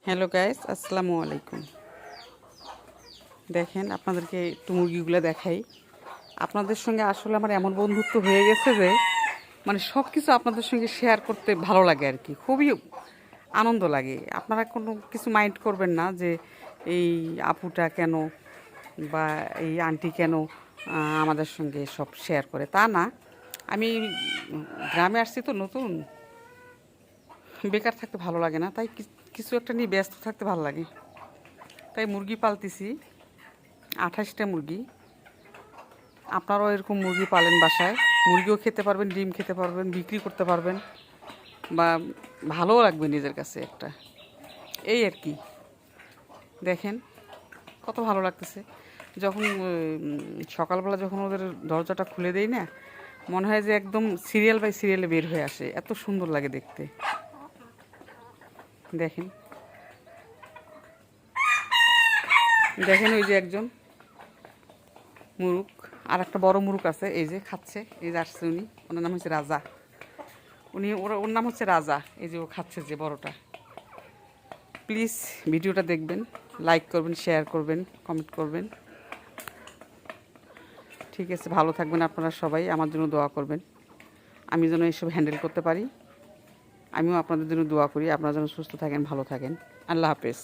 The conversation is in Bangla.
হ্যালো গাইস, আসসালামু আলাইকুম। দেখেন আপনাদেরকে একটু মুরগিগুলো দেখাই। আপনাদের সঙ্গে আসলে আমার এমন বন্ধুত্ব হয়ে গেছে যে মানে সব কিছু আপনাদের সঙ্গে শেয়ার করতে ভালো লাগে আর কি, খুবই আনন্দ লাগে। আপনারা কোনো কিছু মাইন্ড করবেন না যে এই আপুটা কেন বা এই আন্টি কেন আমাদের সঙ্গে সব শেয়ার করে, তা না। আমি গ্রামে আসছি তো নতুন, বেকার থাকতে ভালো লাগে না, তাই কিছু একটা নিয়ে ব্যস্ত থাকতে ভালো লাগে। তাই মুরগি পালতেছি, 28টা মুরগি। আপনারাও এরকম মুরগি পালেন বাসায়, মুরগিও খেতে পারবেন, ডিম খেতে পারবেন, বিক্রি করতে পারবেন, বা ভালোও লাগবে নিজের কাছে একটা, এই আর কি। দেখেন কত ভালো লাগতেছে যখন সকালবেলা যখন ওদের দরজাটা খুলে দেই না, মনে হয় যে একদম সিরিয়াল বাই সিরিয়ালে বের হয়ে আসে, এত সুন্দর লাগে দেখতে। দেখেন দেখেন ওই যে একজন মুরুক, আর একটা বড় মুরুক আছে, এই যে খাচ্ছে, এই যে আসছে উনি, ওনার নাম হচ্ছে রাজা। ওর নাম হচ্ছে রাজা, এই যে ও খাচ্ছে যে বড়টা। প্লিজ ভিডিওটা দেখবেন, লাইক করবেন, শেয়ার করবেন, কমেন্ট করবেন। ঠিক আছে, ভালো থাকবেন আপনারা সবাই, আমার জন্য দোয়া করবেন, আমি যেন এইসব হ্যান্ডেল করতে পারি। আমিও আপনাদের জন্য দোয়া করি, আপনারা যেন সুস্থ থাকেন, ভালো থাকেন। আল্লাহ হাফেজ।